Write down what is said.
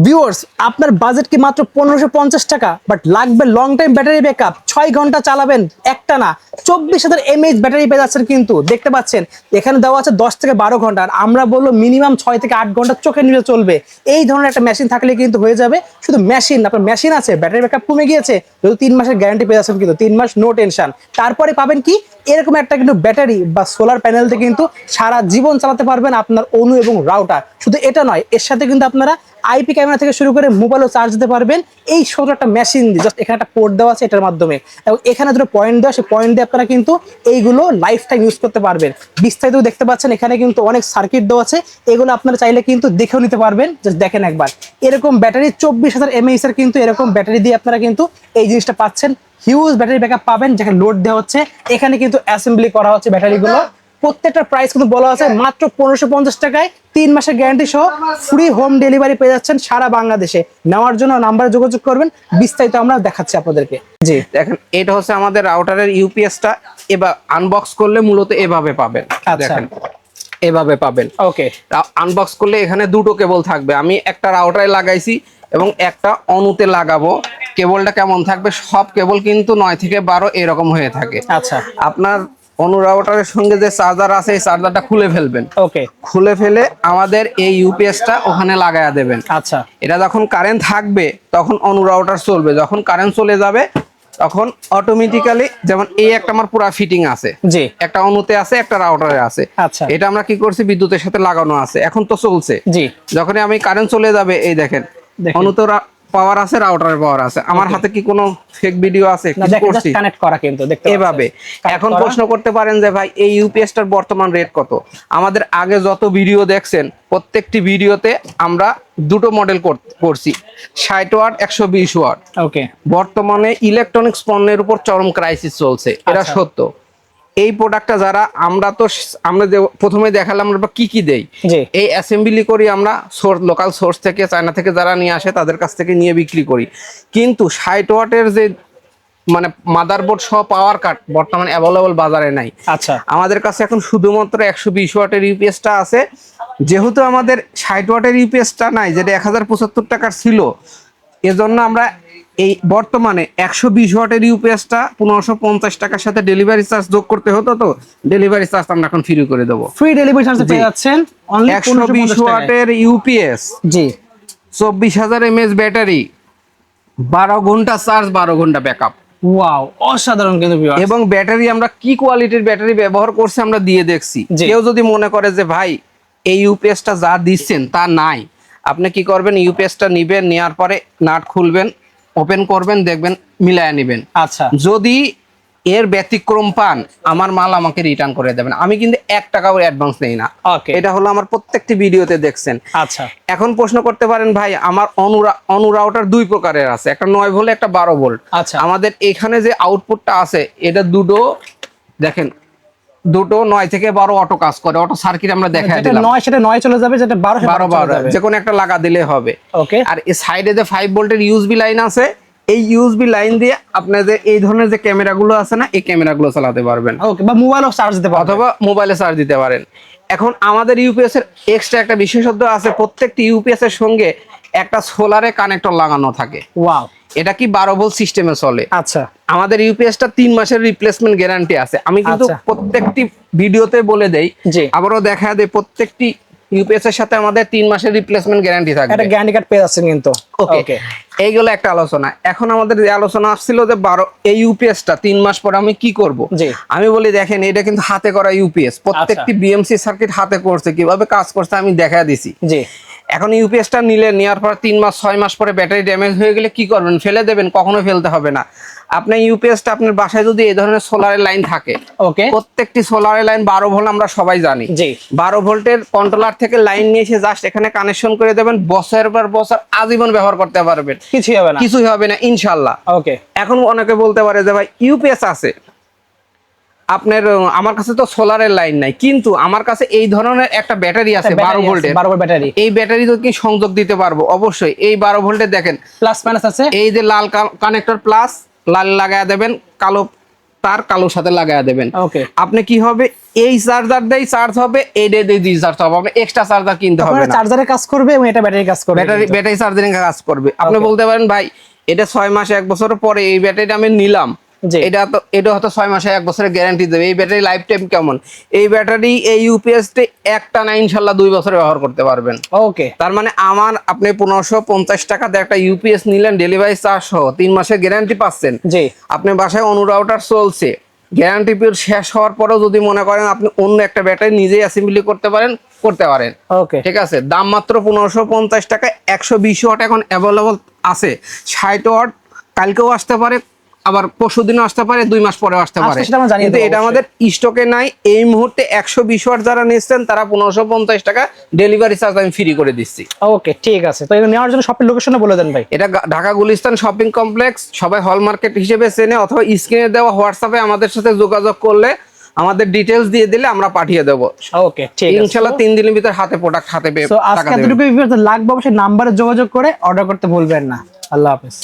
Viewers, আপনার budget কি মাত্র 1550 টাকা, বাট লাগবে লং টাইম ব্যাটারি ব্যাকআপ, 6 ঘন্টা চালাবেন একটা না, 24,000 mAh ব্যাটারি পেয়ে যাচ্ছেন। কিন্তু দেখতে পাচ্ছেন এখানে দেওয়া আছে 10 থেকে 12 ঘন্টা, আর আমরা বলবো মিনিমাম 6 থেকে 8 ঘন্টা চোখের নিচে চলবে। এই ধরনের একটা মেশিন থাকলে কিন্তু হয়ে যাবে। শুধু মেশিন, আপনার মেশিন আছে, ব্যাটারি ব্যাকআপ কমে গিয়েছে, যেহেতু 3 মাসের গ্যারান্টি পেয়ে যাচ্ছেন, কিন্তু 3 মাস নো টেনশন। তারপরে পাবেন কি এরকম একটা কিন্তু ব্যাটারি বা সোলার প্যানেল থেকে কিন্তু সারা জীবন চালাতে পারবেন আপনার অনু এবং রাউটার। শুধু এটা নয়, এর সাথে কিন্তু আপনারা আইপি ক্যামেরা থেকে শুরু করে মোবাইলও চার্জ দিতে পারবেন এই ছোট একটা মেশিন দিয়ে। জাস্ট এখানে একটা পোর্ট দেওয়া আছে এটার মাধ্যমে, এবং এখানে দুটো পয়েন্ট দেওয়া, সেই পয়েন্ট দিয়ে আপনারা কিন্তু এইগুলো লাইফ টাইম ইউজ করতে পারবেন। বিস্তারিত দেখতে পাচ্ছেন এখানে কিন্তু অনেক সার্কিট দেওয়া আছে, এগুলো আপনারা চাইলে কিন্তু দেখেও নিতে পারবেন। জাস্ট দেখেন একবার, এরকম ব্যাটারি 24,000 mAh এর কিন্তু এরকম ব্যাটারি দিয়ে আপনারা কিন্তু এই জিনিসটা পাচ্ছেন। হিউজ ব্যাটারি ব্যাকআপ পাবেন, যেখানে লোড দেওয়া হচ্ছে, এখানে কিন্তু অ্যাসেম্বলি করা হচ্ছে ব্যাটারিগুলো। প্রত্যেকটা প্রাইস কিন্তু বলা আছে মাত্র 1550 টাকায়, 3 মাসের গ্যারান্টি সহ ফ্রি হোম ডেলিভারি পেয়ে যাচ্ছেন সারা বাংলাদেশে। নেওয়ার জন্য নাম্বারে যোগাযোগ করবেন, বিস্তারিত আমরা দেখাচ্ছি আপনাদেরকে। জি দেখেন, এটা হচ্ছে আমাদের রাউটারের ইউপিএসটা। এবার আনবক্স করলে মূলত এভাবে পাবেন। দেখেন, এভাবে পাবেন। ওকে, আনবক্স করলে এখানে দুটো কেবল থাকবে। আমি একটা রাউটারে লাগাইছি এবং একটা অনুতে লাগাবো। কেবলটা কেমন থাকবে, সব কেবল কিন্তু 9 থেকে 12 এরকম হয়ে থাকে। আচ্ছা, আপনার অনু রাউটারের সঙ্গে যে চার্জার আছে, এই চার্জারটা খুলে ফেলবেন। ওকে, খুলে ফেলে আমাদের এই ইউপিএসটা ওখানে লাগায়া দেবেন। আচ্ছা, এটা যখন কারেন্ট থাকবে তখন অনু রাউটার চলবে, যখন কারেন্ট চলে যাবে তখন অটোমেটিক্যালি, যেমন এই একটা আমার পুরা ফিটিং আছে, জি, একটা অনুতে আছে, একটা রাউটারে আছে। আচ্ছা, এটা আমরা কি করছি, বিদ্যুতের সাথে লাগানো আছে, এখন তো চলছে। জি, যখনই আমি কারেন্ট চলে যাবে, এই দেখেন দেখেন। অনুতে পাওয়ার আছে, রাউটারের পাওয়ার আছে। আমার হাতে কি কোনো ফেক ভিডিও আছে? না, কিছু দেখেন করছি? জাস্ট কানেক্ট করা কিন্তু দেখতে পাচ্ছেন। এভাবে। Connect এখন করা। প্রশ্ন করতে পারেন যে ভাই এই ইউপিএসটার বর্তমান রেট কত? আমাদের আগে যত ভিডিও দেখছেন প্রত্যেকটি ভিডিওতে আমরা দুটো মডেল করছি, 60 ওয়াট, 120 ওয়াট। ওকে, বর্তমানে ইলেকট্রনিক্স পণ্যের উপর চরম ক্রাইসিস চলছে, এটা আচ্ছা। সত্য। এই প্রোডাক্টটা যারা আমরা যে প্রথমে দেখালাম আমরা কি কি দেই, জি, এই অ্যাসেম্বলি করি আমরা লোকাল সোর্স থেকে, চায়না থেকে যারা নিয়ে আসে তাদের কাছ থেকে নিয়ে বিক্রি করি। কিন্তু 60 ওয়াটের যে মানে মাদারবোর্ড সহ পাওয়ার কাট বর্তমানে অ্যাভেলেবল বাজারে নাই। আচ্ছা, আমাদের কাছে এখন শুধুমাত্র 120 ওয়াটের ইউপিএসটা আছে। যেহেতু আমাদের 60 ওয়াটের ইউপিএসটা নাই, যেটা 1075 টাকার ছিল, এজন্য আমরা এই বর্তমানে 120 ওয়াটের ইউপিএসটা 1550 টাকার সাথে ডেলিভারি চার্জ যোগ করতে হতো, তো ডেলিভারি চার্জ আমরা এখন ফ্রি করে দেবো। ফ্রি ডেলিভারি চার্জ পেয়ে যাচ্ছেন অনলি 120 ওয়াটের ইউপিএস, জি, 24,000 mAh ব্যাটারি, 12 ঘন্টা চার্জ, 12 ঘন্টা ব্যাকআপ। ওয়াও, অসাধারণ কিন্তু ভিউয়ার্স। এবং ব্যাটারি আমরা কি কোয়ালিটির ব্যাটারি ব্যবহার করছি আমরা দিয়ে দেখছি। জি। কেউ যদি মনে করে যে ভাই এই ইউপিএসটা যা দিচ্ছেন তা নাই, আপনি কি করবেন, ইউপিএসটা নিবেন, নেওয়ার পরে নাট খুলবেন, ওপেন করবেন, দেখবেন, মিলায়া নেবেন। আচ্ছা, যদি এর ব্যতিক্রম পান, আমার মাল আমাকে রিটার্ন করে দেবেন। আমি কিন্তু 1 টাকাও অ্যাডভান্স নেই না। ওকে, এটা হলো আমার প্রত্যেকটি ভিডিওতে দেখছেন। আচ্ছা, এখন প্রশ্ন করতে পারেন ভাই আমার অনু রাউটার 2 প্রকারের আছে, একটা 9 ভোল্ট, একটা 12 ভোল্ট। আচ্ছা, আমাদের এখানে যে আউটপুটটা আছে এটা দুটো, দেখেন, দুটো 9 থেকে 12 অটো কাজ করে, অটো সার্কিট আমরা দেখাই যেটা দিলাম। 9 সেটা 9 চলে যাবে, যেটা 12 12 12 যে কোনো একটা লাগা দিলে হবে। ওকে, আর এই সাইডে যে 5 ভোল্টের ইউএসবি লাইন আছে, এই ইউএসবি লাইন দিয়ে আপনাদের এই ধরনের যে ক্যামেরাগুলো আছে না, এই ক্যামেরাগুলো চালাতে পারবেন, ওকে, বা মোবাইলও চার্জ দিতে পারবে, অথবা মোবাইলে চার্জ দিতে পারেন। এখন আমাদের ইউপিএস এর এক্সট্রা একটা বিশেষত্ব আছে, প্রত্যেকটি ইউপিএস এর সঙ্গে একটা সোলারে কানেক্টর লাগানো থাকে। ওয়াও, এটা কি 12 ভোল্ট সিস্টেমে চলে। আচ্ছা, আমাদের ইউপিএসটা 3 মাসের রিপ্লেসমেন্ট গ্যারান্টি আছে। আমি কিন্তু আচ্ছা। প্রত্যেকটি ভিডিওতে বলে দেই, জি, আবারও দেখা দেয়, প্রত্যেকটি ইউপিএস এর সাথে আমাদের 3 মাসের রিপ্লেসমেন্ট গ্যারান্টি এটা থাকবে। গ্যারান্টি কার্ড পেয়ে যাচ্ছেন কিন্তু। ওকে, এইগুলো একটা আলোচনা। এখন আমাদের যে আলোচনা আসছিল যে 12 এই ইউপিএসটা 3 মাস পরে আমি কি করব, জি, আমি বলি দেখেন এটা কিন্তু হাতে করা ইউপিএস, প্রত্যেকটি বিএমসি সার্কিট হাতে করছে, কিভাবে কাজ করছে আমি দেখা দিছি। জি, এখন ইউপিএসটা নেওয়ার পর 3 মাস 6 মাস পরে ব্যাটারি ড্যামেজ হয়ে গেলে কি করবেন? ফেলে দেবেন? কখনো ফেলতে হবে না। আপনার ইউপিএসটা আপনার বাসায় যদি এই ধরনের সোলারের লাইন থাকে, ওকে, প্রত্যেকটি সোলারের লাইন 12 ভোল্ট আমরা সবাই জানি। জি, 12 ভোল্টের কন্ট্রোলার থেকে লাইন নিয়ে এসে জাস্ট এখানে কানেকশন করে দেবেন, বছরের পর বছর আজীবন ব্যবহার করতে পারবেন, কিছুই হবে না, কিছুই হবে না ইনশাল্লাহ। ওকে, এখন অনেকে বলতে পারে যে ভাই ইউপিএস আছে আপনার, আমার কাছে তো সোলারের লাইন নাই, কিন্তু আমার কাছে এই ধরনের একটা ব্যাটারি আছে 12 ভোল্টের, 12 ভোল্ট ব্যাটারি, এই ব্যাটারি তো কি সংযোগ দিতে পারবো? অবশ্যই। এই 12 ভোল্টের দেখেন প্লাস মাইনাস আছে, এই যে লাল কানেক্টর প্লাস, লাল লাগায় দেবেন, কালো তার কালোর সাথে লাগায় দেবেন। ওকে, আপনি কি হবে, এই চার্জার দিয়ে চার্জ হবে, এই দিয়ে চার্জ হবে, আপনি এক্সট্রা চার্জার কিনতে হবে না। চার্জারে কাজ করবে এবং এটা ব্যাটারি কাজ করবে, ব্যাটারি চার্জিং কাজ করবে। আপনি বলতে পারেন ভাই এটা 6 মাস 1 বছর পরে এই ব্যাটারিটা আমি নিলাম, এটা হয়তো 6 মাসে 1 বছরের গ্যারান্টি দেবে। এই ব্যাটারি লাইফ টাইম কেমন? এই ব্যাটারি এই ইউপিএস তে একটা না ইনশাআল্লাহ 2 বছর ব্যবহার করতে পারবেন। ওকে, তার মানে আপনি 1550 টাকাতে একটা ইউপিএস নিলেন, ডেলিভারি চার্জ সহ 3 মাসের গ্যারান্টি পাচ্ছেন। জি, আপনি বাসায় অনুরাউটার চলছে, গ্যারান্টি পিরিয়ড শেষ হওয়ার পরেও যদি মনে করেন আপনি অন্য একটা ব্যাটারি নিজেই অ্যাসেম্বলি করতে পারেন। ওকে, ঠিক আছে, দাম মাত্র 1550 টাকা। 120 ওয়াট এখন অ্যাভেলেবল আছে, 60 ওয়াট কালকেও আসতে পারে, আবার পরশুদিনও আসতে পারে, 2 মাস পরেও আসতে পারে, কিন্তু এটা আমাদের স্টকে নাই এই মুহূর্তে। 120 ওয়াট যারা নিচ্ছেন তারা 1550 টাকা ডেলিভারি চার্জ আমি ফ্রি করে দিচ্ছি। ওকে, ঠিক আছে। তো এটা নেওয়ার জন্য শপের লোকেশনে বলে দেন ভাই। এটা ঢাকা গুলিস্তান শপিং কমপ্লেক্স, সবাই হল মার্কেট হিসেবে চেনে, অথবা স্ক্রিনে দেওয়া হোয়াটসঅ্যাপে আমাদের সাথে যোগাযোগ করলে আমাদের ডিটেলস দিয়ে দিলে আমরা পাঠিয়ে দেবো। ওকে, ঠিক আছে, ইনশাআল্লাহ 3 দিনের ভিতর হাতে প্রোডাক্ট হাতে পেয়ে আজকে এতটুকু লাগবে, অবশ্যই নাম্বারে যোগাযোগ করে অর্ডার করতে ভুলবেন না। আল্লাহ হাফেজ।